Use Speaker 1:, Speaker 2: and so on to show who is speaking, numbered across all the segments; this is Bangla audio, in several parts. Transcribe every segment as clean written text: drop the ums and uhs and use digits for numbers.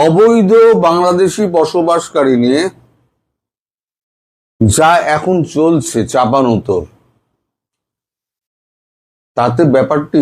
Speaker 1: অবৈধ বাংলাদেশি বসবাসকারী নিয়ে যা এখন চলছে চাপানোতর, তাতে ব্যাপারটি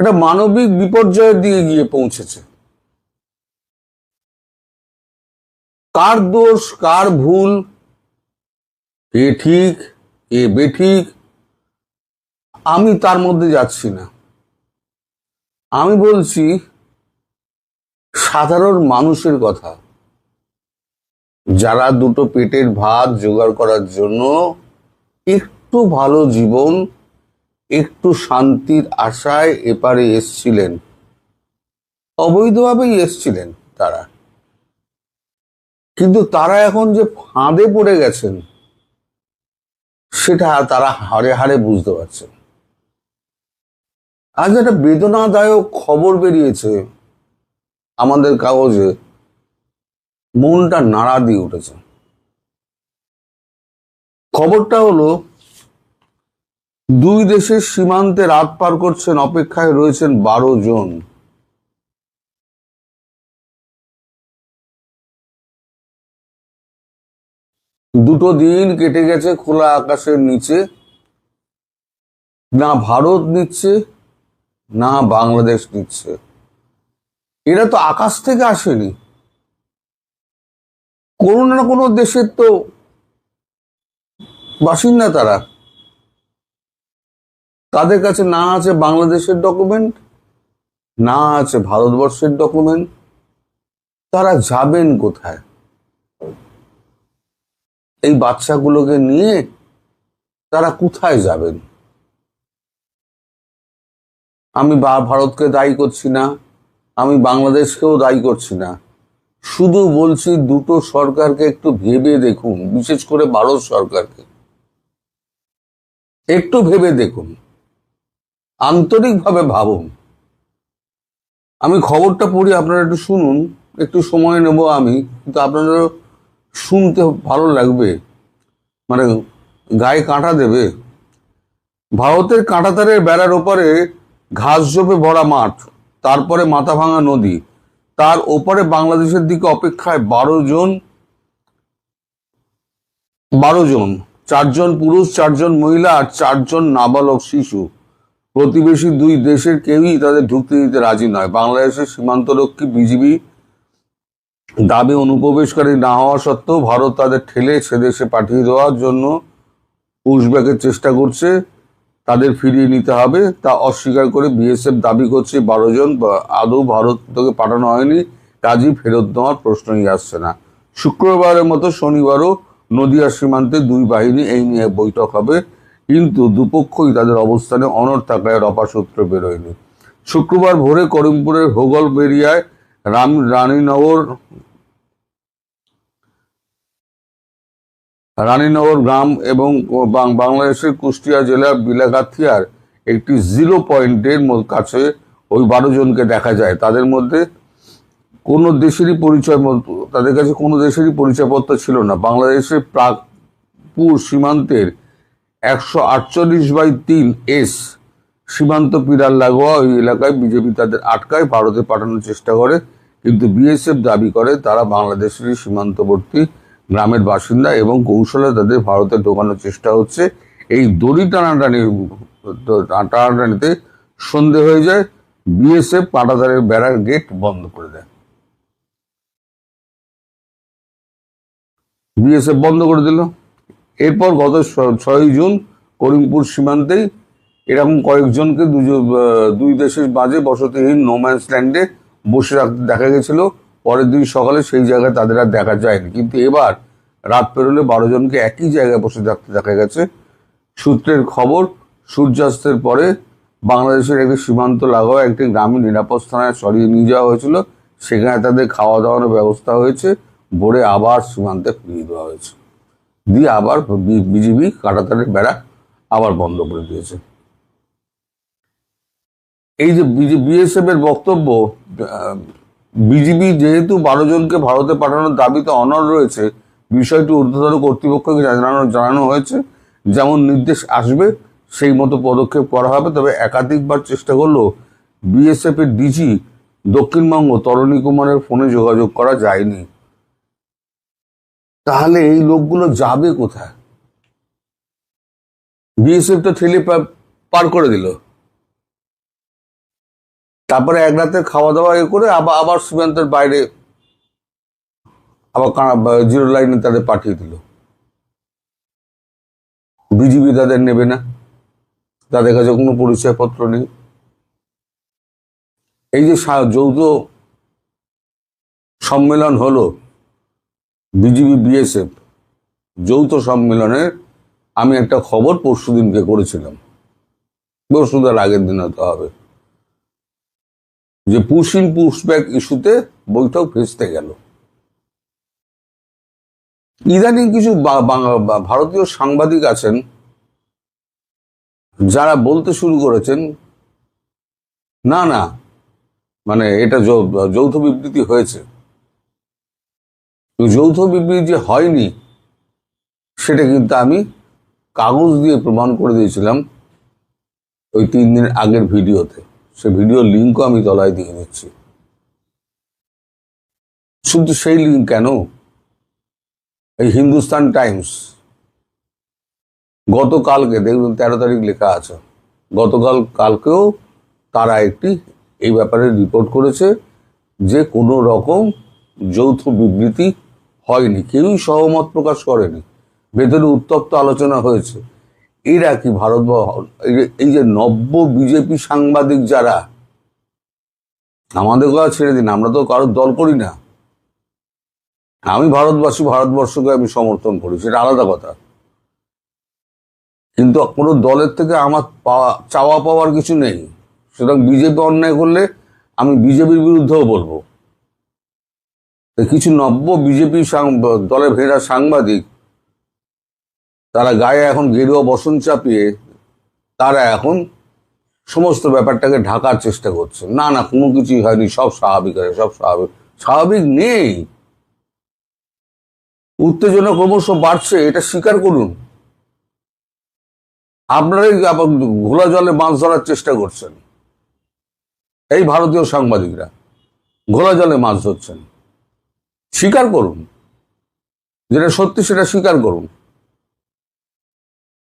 Speaker 1: একটা মানবিক বিপর্যয়ের দিকে গিয়ে পৌঁছেছে। কার দোষ, কার ভুল, কে ঠিক কে বেঠিক, আমি তার মধ্যে যাচ্ছি না। আমি বলছি সাধারণ মানুষের কথা, যারা দুটো পেটের ভাত জোগাড় করার জন্য একটু ভালো জীবন, একটু শান্তির আশায় এপারে এসছিলেন, অবৈধভাবেই এসছিলেন তারা, কিন্তু তারা এখন যে ফাঁদে পড়ে গেছেন সেটা তারা হাড়ে হাড়ে বুঝতে পারছেন। আজ একটা বেদনাদায়ক খবর বেরিয়েছে আমাদের কাগজে, মনটা নাড়া দিয়ে উঠেছে। খবরটা হলো, দুই দেশের সীমান্তে রাত পার করছেন, অপেক্ষায় রয়েছেন 12 জন। দুটো দিন কেটে গেছে খোলা আকাশের নিচে, না ভারত নিচ্ছে না বাংলাদেশ নিচ্ছে। এরা তো আকাশ থেকে আসেনি, কোনো না কোনো দেশের তো বাসিন্দা তারা। তাদের কাছে না আছে বাংলাদেশের ডকুমেন্ট, না আছে ভারতবর্ষের ডকুমেন্ট, তারা যাবেন কোথায়? এই বাচ্চাগুলোকে নিয়ে তারা কোথায় যাবেন? আমি ভারতকে দায়ী করছি না, আমি বাংলাদেশকেও দায়ী করছি না, শুধু বলছি দুটো সরকারকে একটু ভেবে দেখুন, বিশেষ করে ভারত সরকারকে একটু ভেবে দেখুন, আন্তরিকভাবে ভাবুন। আমি খবরটা পড়ি, আপনারা একটু শুনুন, একটু সময় নেব আমি, কিন্তু আপনারা শুনতে ভালো লাগবে, মানে গায়ে কাঁটা দেবে। ভারতের কাঁটাতারের বেড়ার ওপারে ঘাস জমে ভরা মাঠ, তারপরে মাথা ভাঙা নদী, তার ওপারে বাংলাদেশের দিকে অপেক্ষায় 12 জন, 4 জন পুরুষ, 4 জন মহিলা আর 4 জন নাবালক শিশু। প্রতিবেশী দুই দেশের কেউই তাদের ঢুকতে দিতে রাজি নয়। বাংলাদেশের সীমান্তরক্ষী বিজিবি দাবি, অনুপ্রবেশকারী না হওয়া সত্ত্বেও ভারত তাদের ঠেলে সেদেশে পাঠিয়ে দেওয়ার জন্য পুশব্যাকের চেষ্টা করছে, তাদের ফিরিয়ে নিতে হবে তা অস্বীকার করে বিএসএফ দাবি করছে 12 জন আদৌ ভারত থেকে পাঠানো হয়নি, কাজী ফেরত নেওয়ার প্রশ্নই আসছে না। শুক্রবারের মতো শনিবারও নদিয়া সীমান্তে দুই বাহিনী এই নিয়ে বৈঠক হবে, কিন্তু দুপক্ষই তাদের অবস্থানে অনড় থাকায় রপাসূত্র বেরোয়নি। শুক্রবার ভোরে করিমপুরের হোগলবেড়িয়ায় রানীনগর গ্রাম এবং বাংলাদেশের কুষ্টিয়া জেলার বিলাগাথিয়ার একটি 0 পয়েন্টের কাছে ওই 12 জনকে দেখা যায়। তাদের মধ্যে কোনো দেশেরই তাদের কাছে কোনো দেশেরই পরিচয়পত্র ছিল না। বাংলাদেশের প্রাগপুর সীমান্তের 148/3 সীমান্ত পিলার লাগোয়া ওই এলাকায় বিজেপি তাদের আটকায়, ভারতে পাঠানোর চেষ্টা করে, কিন্তু বিএসএফ দাবি করে তারা বাংলাদেশেরই সীমান্তবর্তী গ্রামের বাসিন্দা এবং কৌশলে তাদের ভারতে ঢোকানোর চেষ্টা হচ্ছে। এই দড়ি টানাটানিতে সন্ধে হয়ে যায়, বিএসএফ কাঁটাতারের বেড়ার গেট বন্ধ করে দেয়। বিএসএফ বন্ধ করে দিল। এরপর গত 6 জুন করিমপুর সীমান্তেই এরকম কয়েকজনকে দুই দেশের মাঝে বসতিহীন নোম্যান্স ল্যান্ডে বসে রাখতে দেখা গেছিল। পরের দিন সকালে সেই জায়গায় তাদের আর দেখা যায়নি, কিন্তু এবার রাত পেরোলে 12 জনকে একই জায়গায় বসে থাকতে দেখা গেছে। সূত্রের খবর, সূর্যাস্তের পরে বাংলাদেশের একটি সীমান্ত লাগোয়া একটি গ্রামীণ নিরাপদ স্থানে সরিয়ে নিয়ে যাওয়া হয়েছিল, সেখানে তাদের খাওয়া দাওয়ার ব্যবস্থা হয়েছে, ভোরে আবার সীমান্তে ফিরিয়ে দেওয়া হয়েছে, দিয়ে আবার বিজিবি কাঁটাতারের বেড়া আবার বন্ধ করে দিয়েছে। এই যে বিএসএফ এর বক্তব্য, বিজিবি যেহেতু 12 জনকে ভারতে পাঠানোর দাবিতে অনড় রয়েছে, বিষয়টি ঊর্ধ্বতন কর্তৃপক্ষকে জানানো হয়েছে, যেমন নির্দেশ আসবে সেই মতো পদক্ষেপ করা হবে। তবে একাধিকবার চেষ্টা করলেও বিএসএফ এর ডিজি দক্ষিণবঙ্গ তরণী কুমারের ফোনে যোগাযোগ করা যায়নি। তাহলে এই লোকগুলো যাবে কোথায়? বিএসএফ তো ঠেলে পার করে দিল, তারপরে এক রাতে খাওয়া দাওয়া করে আবার সীমান্তের বাইরে আবার জিরো লাইনে তাদের পাঠিয়ে দিল। বিজিবি তাদের নেবে না, তাদের কাছে কোনো পরিচয়পত্র নেই। এই যে যৌথ সম্মেলন হলো বিজিবি বিএসএফ যৌথ সম্মেলনের, আমি একটা খবর পরশুদিনকে করেছিলাম, পরশুদের আগের দিন হতে হবে, যে পুশ ইন পুশ ব্যাক ইস্যুতে বৈঠক ভেস্তে গেল। ইদানিং কিছু ভারতীয় সাংবাদিক আছেন যারা বলতে শুরু করেছেন, না না মানে এটা যৌথ বিবৃতি হয়েছে। যৌথ বিবৃতি যে হয়নি সেটা কিন্তু আমি কাগজ দিয়ে প্রমাণ করে দিয়েছিলাম ওই 3 দিন আগের ভিডিওতে। সে ভিডিওর লিঙ্কও আমি তলায় দিয়ে দিচ্ছি। শুধু সেই লিঙ্ক কেন, এই হিন্দুস্তান টাইমস গতকালকে দেখুন 13 তারিখ লেখা আছে, কালকেও তারা একটি এই ব্যাপারে রিপোর্ট করেছে যে কোনো রকম যৌথ বিবৃতি হয়নি, কেউই সহমত প্রকাশ করেনি, ভেতরে উত্তপ্ত আলোচনা হয়েছে। এরা কি এই যে নব্য বিজেপি সাংবাদিক যারা, আমাদের কথা ছেড়ে দিন, আমরা তো কারোর দল করি না, আমি ভারতবর্ষকে আমি সমর্থন করি, সেটা আলাদা কথা, কিন্তু কোনো দলের থেকে আমার চাওয়া পাওয়ার কিছু নেই। সুতরাং বিজেপি অন্যায় করলে আমি বিজেপির বিরুদ্ধেও বলবো। কিছু নব্য বিজেপি দলের ভেড়া সাংবাদিক, তারা গায়ে এখন গেরুয়া বসন চাপিয়ে তারা এখন সমস্ত ব্যাপারটাকে ঢাকার চেষ্টা করছে। না না, কোনো কিছুই হয়নি, সব স্বাভাবিক আছে, সব স্বাভাবিক নেই। উত্তেজনা ক্রমশ বাড়ছে, এটা স্বীকার করুন। আপনারাই ঘোলা জলে মাছ ধরার চেষ্টা করছেন, এই ভারতীয় সাংবাদিকরা ঘোলা জলে মাছ ধরছেন। স্বীকার করুন, যেটা সত্যি সেটা স্বীকার করুন।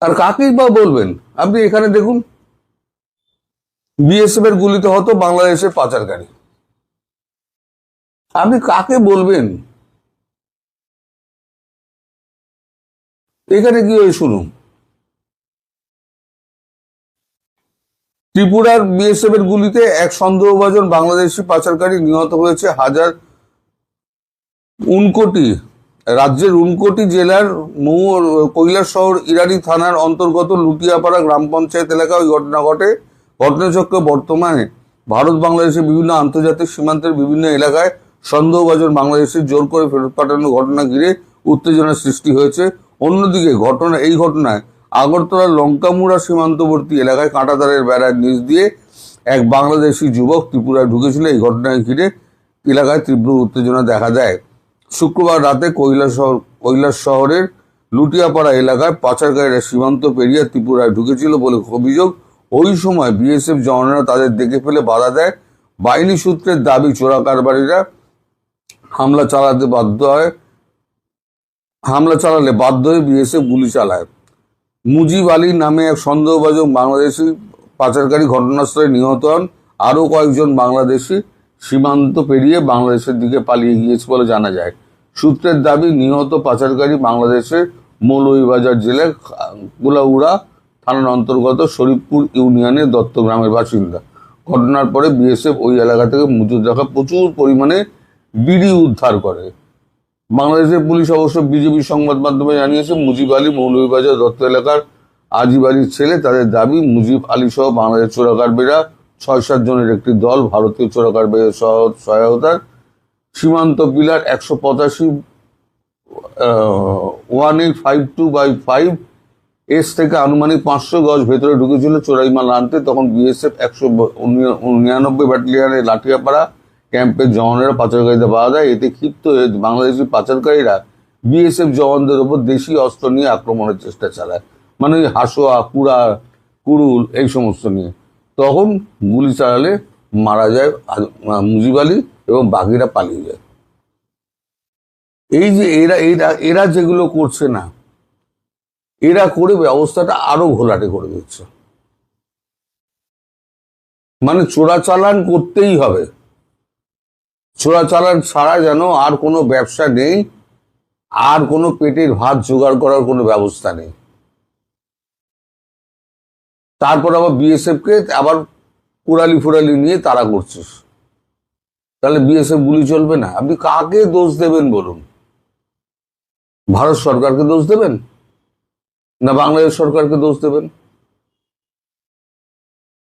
Speaker 1: আর কাকেই বা বলবেন? আপনি এখানে দেখুন, বিএসএফ এর গুলিতে হতো বাংলাদেশের পাচারকারী, আপনি কাকে বলবেন? এখানে কি হয়ে শুনুন, ত্রিপুরার বিএসএফ এর গুলিতে এক সন্দেহভাজন বাংলাদেশি পাচারকারী নিহত হয়েছে। রাজ্যের উনকোটি জেলার কৈলাসহর ইরানি থানার অন্তর্গত লুটিয়াপাড়া গ্রাম পঞ্চায়েত এলাকায় ওই ঘটনা ঘটে। ঘটনাচক্রে বর্তমানে ভারত বাংলাদেশের বিভিন্ন আন্তর্জাতিক সীমান্তের বিভিন্ন এলাকায় সন্দেহভাজন বাংলাদেশি জোর করে ফেরত পাঠানোর ঘটনা ঘিরে উত্তেজনার সৃষ্টি হয়েছে। অন্যদিকে এই ঘটনায় আগরতলার লঙ্কামুড়া সীমান্তবর্তী এলাকায় কাঁটাতারের বেড়ার নিচ দিয়ে এক বাংলাদেশি যুবক ত্রিপুরায় ঢুকেছিল। এই ঘটনায় ঘিরে এলাকায় তীব্র উত্তেজনা দেখা দেয়। শুক্রবার রাতে কৈলাস শহরের লুটিয়াপাড়া এলাকায় পাচারকারীরা সীমান্ত পেরিয়ে ত্রিপুরায় ঢুকেছিল বলে অভিযোগ। ওই সময় বিএসএফ জওয়ানেরা তাদের দেখে ফেলে বাধা দেয়। বাহিনী সূত্রের দাবি, চোরা কারবারিরা হামলা চালালে বাধ্য হয়ে বিএসএফ গুলি চালায়। মুজিব আলী নামে এক সন্দেহভাজন বাংলাদেশি পাচারকারী ঘটনাস্থলে নিহত হন। আরও কয়েকজন বাংলাদেশি সীমান্ত পেরিয়ে বাংলাদেশের দিকে পালিয়ে গিয়েছে বলে জানা যায়। সূত্রের দাবি, নিহত পাচারকারী বাংলাদেশের মৌলভীবাজার জেলার কুলাউড়া থানার অন্তর্গত শরীফপুর ইউনিয়নের দত্তগ্রামের বাসিন্দা। ঘটনার পরে বিএসএফ ওই এলাকা থেকে মজুদ রাখা প্রচুর পরিমাণে বিড়ি উদ্ধার করে। বাংলাদেশের পুলিশ অবশ্য বিজেপি সংবাদ মাধ্যমে জানিয়েছে, মুজিব আলী মৌলভীবাজার দত্ত এলাকার আজিব আলীর ছেলে। তাদের দাবি, মুজিব আলী সহ বাংলাদেশ চোরাকারবারিরা 6-7 জনের একটি দল ভারতীয় চোরাকারবারিদের সহায়তায় সীমান্ত পিলার 185 1852/5 এস থেকে আনুমানিক 500 গজ ভেতরে ঢুকেছিল চোরাই মাল আনতে। তখন বিএসএফ 199 ব্যাটালিয়নের লাঠিয়াপাড়া ক্যাম্পের জওয়ানেরা পাচারকারীদের বাধা দেয়। এতে ক্ষিপ্ত হয়ে বাংলাদেশি পাচারকারীরা বিএসএফ জওয়ানদের ওপর দেশি অস্ত্র নিয়ে আক্রমণের চেষ্টা চালায়, মানে হাসোয়া, কুড়ুল এই সমস্ত নিয়ে। তখন গুলি চালালে মারা যায় মুজিব আলী এবং বাকিরা পালিয়ে যায়। এই যে এরা এরা এরা যেগুলো করছে না, এরা করে ব্যবস্থাটা আরো ঘোলাটে করে দিচ্ছে। মানে চোরাচালান করতেই হবে, চোরাচালান ছাড়া যেন আর কোনো ব্যবসা নেই, আর কোনো পেটের ভাত জোগাড় করার কোনো ব্যবস্থা নেই। তারপর আবার বিএসএফ কে আবার কুড়ালি ফুরালি নিয়ে তারা করছিস, তাহলে বিএসএফ গুলি চলবে না? আপনি কাকে দোষ দেবেন বলুন? ভারত সরকারকে দোষ দেবেন না বাংলাদেশ সরকারকে দোষ দেবেন?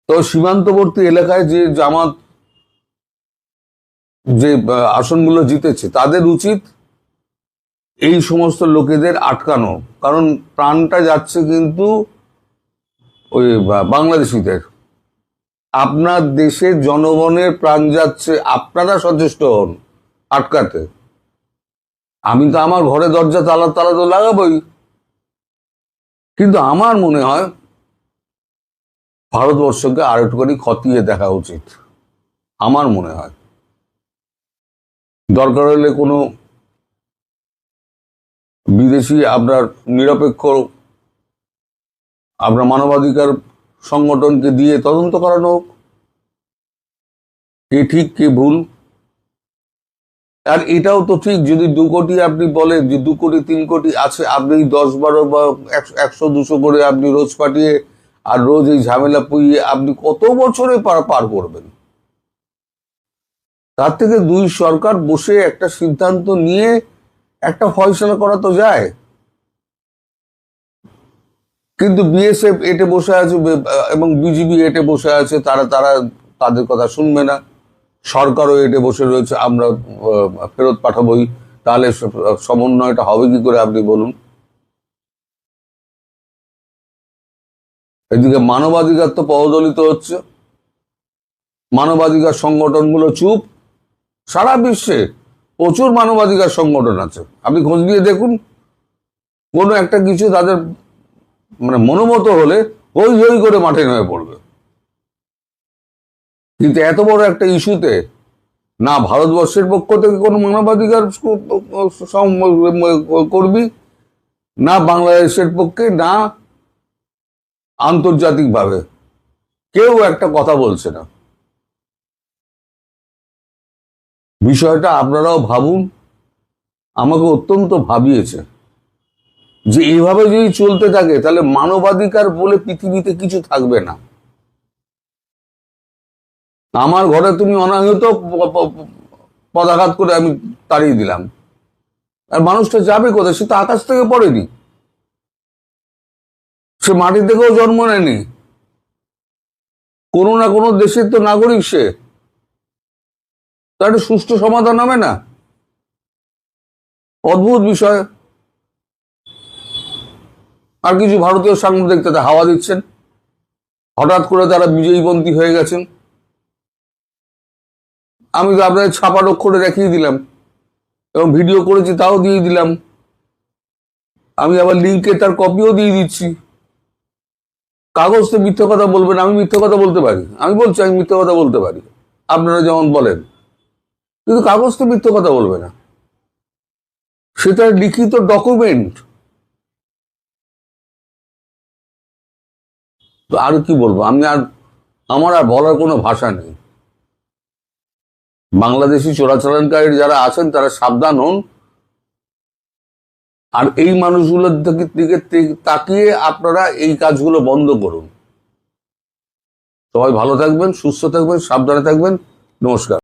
Speaker 1: তো সীমান্তবর্তী এলাকায় যে জামাত যে আসনগুলো জিতেছে, তাদের উচিত এই সমস্ত লোকেদের আটকানো, কারণ প্রাণটা যাচ্ছে কিন্তু ওই বাংলাদেশিদের। আপনার দেশের জনগণের প্রাণ যাচ্ছে, আপনারা সচেষ্ট হন আটকাতে। আমি তো আমার ঘরে দরজা তালা তালা তো লাগাবোই, কিন্তু আমার মনে হয় ভারতবর্ষকে আর একটুখানি খতিয়ে দেখা উচিত। আমার মনে হয় দরকার হলে কোনো বিদেশি আপনার নিরপেক্ষ আপনার মানবাধিকার সংগঠনকে দিয়ে তদন্ত করানো হোক, কে ঠিক কে ভুল। আর এটাও তো ঠিক, যদি 2 কোটি আপনি বলেন যে 2 কোটি 3 কোটি আছে, আপনি 10-12 বা 100-200 করে আপনি রোজ পাঠিয়ে আর রোজ এই ঝামেলা পুইয়ে আপনি কত বছরে পার করবেন? তার থেকে 2 সরকার বসে একটা সিদ্ধান্ত নিয়ে একটা ফয়সালা করা তো যায়। কিন্তু বিএসএফ এটে বসে আছে এবং বিজিবি এটে বসে আছে, তারা তাদের কথা শুনবে না। সরকারও এটে বসে রয়েছে, আমরা ফেরত পাঠাবোই। তাহলে সমন্বয়টা হবে কি করে আপনি বলুন? এদিকে মানবাধিকার তো পদদলিত হচ্ছে, মানবাধিকার সংগঠনগুলো চুপ। সারা বিশ্বে প্রচুর মানবাধিকার সংগঠন আছে, আপনি খোঁজ নিয়ে দেখুন। কোনো একটা কিছু তাদের মানে মনোমত হলে হই হই করে মাঠে নেমে পড়বে। কিন্তু এত বড় একটা ইস্যুতে না ভারতবর্ষের পক্ষ থেকে কোনো মানবাধিকার কর্মী, না বাংলাদেশের পক্ষে, না আন্তর্জাতিকভাবে কেউ একটা কথা বলছে না। বিষয়টা আপনারাও ভাবুন। আমাকে অত্যন্ত ভাবিয়েছে যে এইভাবে যদি চলতে থাকে তাহলে মানবাধিকার বলে পৃথিবীতে কিছু থাকবে না। আমার ঘরে তুমি অনাহত পদাঘাত করে আমি তাড়িয়ে দিলাম, আর মানুষটা যাবে কোথায়? সে তো আকাশ থেকে পড়েনি, সে মাটি থেকেও জন্ম নেয়নি, কোনো না কোনো দেশের তো নাগরিক সে। তার একটা সুষ্ঠু সমাধান হবে না? অদ্ভুত বিষয়। আর কিছু ভারতীয় সাংবাদিক তাতে হাওয়া দিচ্ছেন, হঠাৎ করে তারা বিজয়ীপন্থী হয়ে গেছেন। আমি তো আপনাদের ছাপার অক্ষরে দেখিয়ে দিলাম এবং ভিডিও করেছি, তাও দিয়ে দিলাম। আমি আবার লিঙ্কে তার কপিও দিয়ে দিচ্ছি। কাগজতে মিথ্যে কথা বলবেন, আমি মিথ্যে কথা বলতে পারি, আমি বলছি আমি মিথ্যে কথা বলতে পারি, আপনারা যেমন বলেন, কিন্তু কাগজতে মিথ্যে কথা বলবে না। সেটা লিখিত ডকুমেন্ট। তো আর কি বলবো আমি? আমার আর বলার কোনো ভাষা নেই। বাংলাদেশি চোরাচালানকারী যারা আছেন তারা সাবধান হন, আর এই মানুষগুলোর দিকে তাকিয়ে আপনারা এই কাজগুলো বন্ধ করুন। সবাই ভালো থাকবেন, সুস্থ থাকবেন, সাবধানে থাকবেন। নমস্কার।